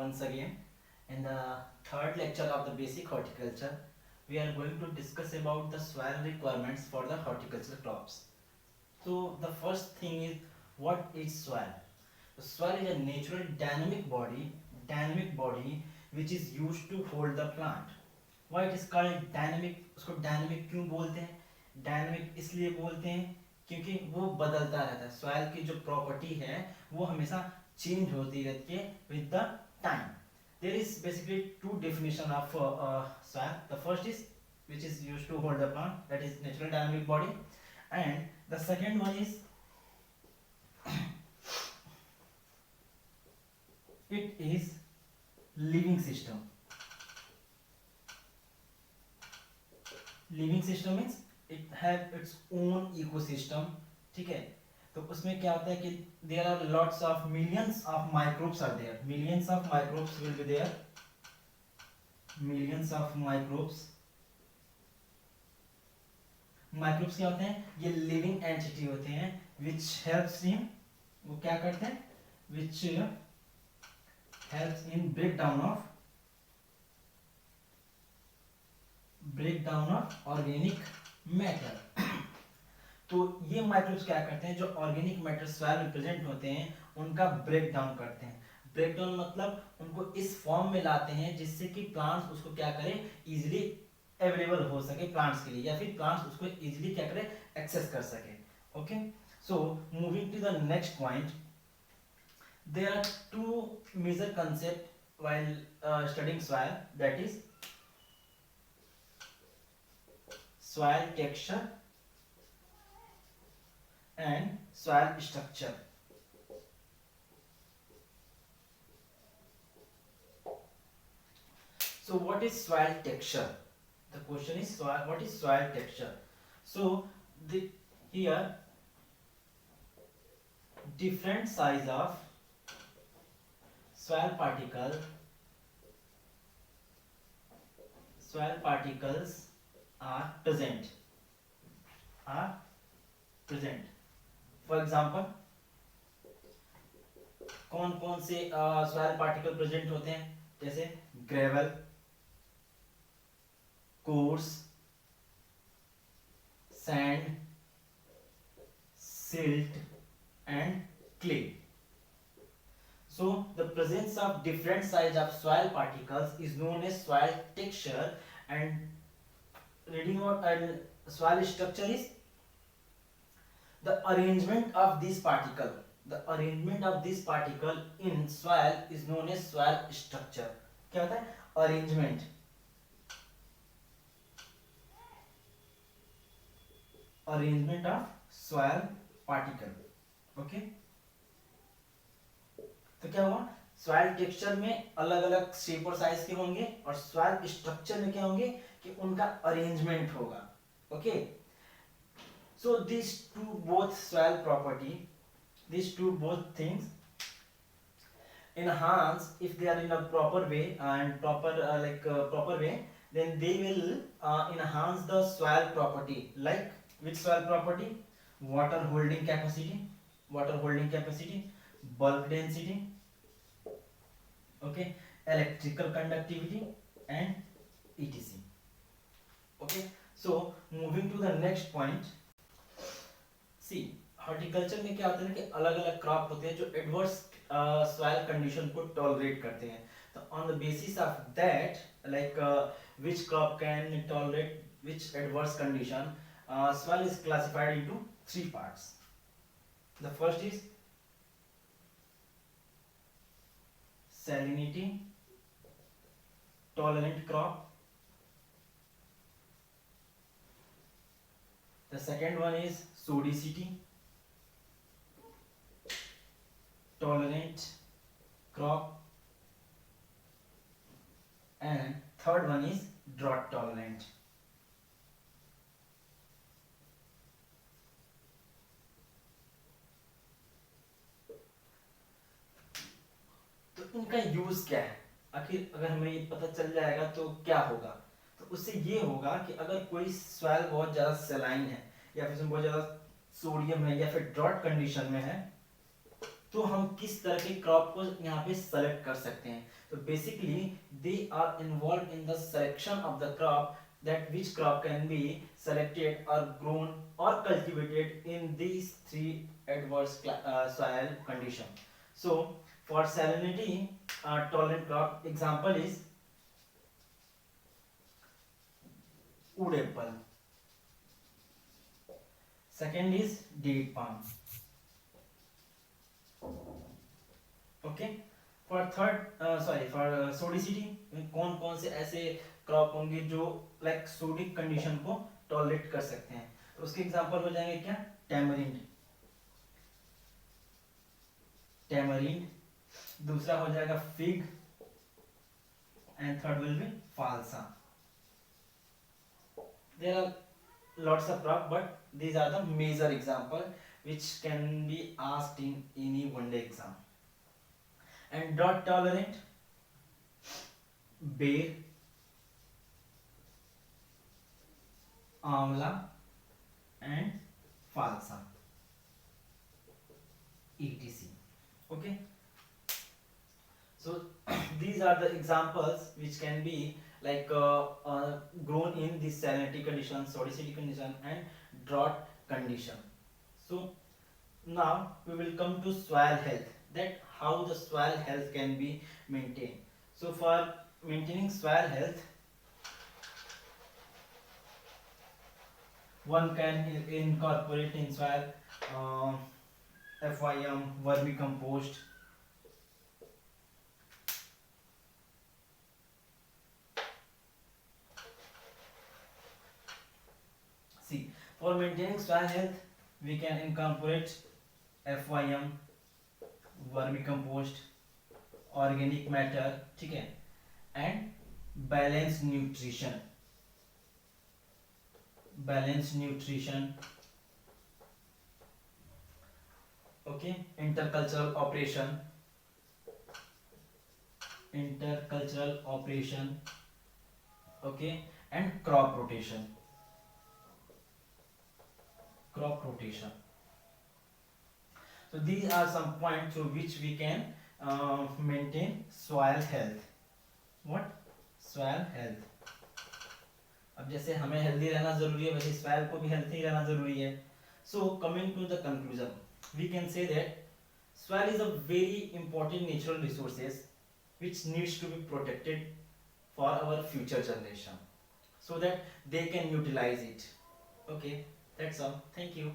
once again. In the third lecture of the basic horticulture, we are going to discuss about the soil requirements for the horticultural crops. So the first thing is, what is soil? The soil is a natural dynamic body which is used to hold the plant. Why it is called dynamic? उसको dynamic क्यों बोलते हैं? Dynamic इसलिए बोलते हैं क्योंकि वो बदलता रहता है. सॉइल की जो प्रॉपर्टी है वो हमेशा चेंज होती रहती है with the time. There is basically two definition of soil. The first is which is used to hold the plant, that is natural dynamic body, and the second one is it is living system. Living system means it have its own ecosystem. ठीक है, तो उसमें क्या होता है कि there are lots of millions of microbes are there. Millions of microbes will be there. Millions of microbes. Microbes क्या होते हैं? ये लिविंग एंटिटी होते हैं विच हेल्प्स इन, वो क्या करते हैं? Which helps in breakdown of organic matter. तो ये माइक्रोब्स क्या करते हैं? जो ऑर्गेनिक मैटर सॉइल में प्रेजेंट होते हैं उनका ब्रेक डाउन करते हैं. ब्रेक डाउन मतलब उनको इस फॉर्म में लाते हैं जिससे कि प्लांट्स उसको क्या करें? इजीली अवेलेबल हो सके प्लांट्स के लिए, या फिर प्लांट्स उसको इजीली क्या करें? एक्सेस कर सके. Okay, so moving to the next point. There are two major concept while studying soil, that is soil texture and soil structure. So what is soil texture? The question is what is soil texture? So here different size of soil particles are present. For example, कौन कौन से soil particle present होते हैं? जैसे gravel, course, sand, silt and clay. So the presence of different size of soil particles is known as soil texture, and reading out and soil structure is the arrangement of this particle. The arrangement of this particle in soil is known as soil structure. क्या होता है? Arrangement. Arrangement of soil particle. Okay. तो क्या हुआ? Soil texture में अलग अलग shape और साइज के होंगे, और सॉइल स्ट्रक्चर में क्या होंगे कि उनका अरेंजमेंट होगा. Okay, so this two both soil property, this two both things enhance if they are in a proper way and proper way, then they will enhance the soil property. Like which soil property? Water holding capacity, bulk density, okay, electrical conductivity and etc. Okay, so moving to the next point. See, horticulture में क्या होता है ना कि अलग अलग crop होते हैं जो एडवर्स सॉइल कंडीशन को टॉलरेट करते हैं. तो on the basis of that, like which crop can tolerate which adverse condition, soil is classified into three parts. The first is salinity tolerant crop. The second one is sodicity tolerant crop, and third one is drought tolerant. तो इनका use क्या है? आखिर अगर हमें ये पता चल जाएगा तो क्या होगा? तो उससे ये होगा कि अगर कोई सॉइल बहुत ज्यादा सलाइन है, या फिर उसमें बहुत ज्यादा सोडियम है, या फिर ड्रॉट कंडीशन में है, तो हम किस तरह के क्रॉप को यहाँ पे सेलेक्ट कर सकते हैं. तो basically they are involve in the selection of the crop, that which crop can be selected or grown or cultivated in these three adverse soil condition. So for salinity tolerant crop example is wood apple, second is date palm. Okay, for third for sodicity, कौन कौन से ऐसे crop होंगे जो like sodic condition को tolerate कर सकते हैं. तो उसके एग्जांपल हो जाएंगे क्या, टैमरिंड, टैमरिंड, दूसरा हो जाएगा fig, and third will be falsa. There are lots of crop, but these are the major example which can be asked in any one day exam. And drought tolerant, bear, amla and falsa, etc. Okay, so these are the examples which can be like grown in this salinity condition, sodicity condition and drought condition. So now we will come to soil health, that how the soil health can be maintained. So for maintaining soil health, one can incorporate in soil FYM, vermicompost. See, for maintaining soil health, we can incorporate FYM, vermicompost, organic matter, ठीक है, and balanced nutrition. Balanced nutrition. Okay, intercultural operation. Intercultural operation. Okay, and crop rotation. Crop rotation. So these are some points through which we can maintain soil health. What? Soil health. अब जैसे हमें healthy रहना जरूरी है, वैसे soil को भी healthy रहना जरूरी है. So coming to the conclusion, we can say that soil is a very important natural resources which needs to be protected for our future generation, so that they can utilize it. Okay, that's all. Thank you.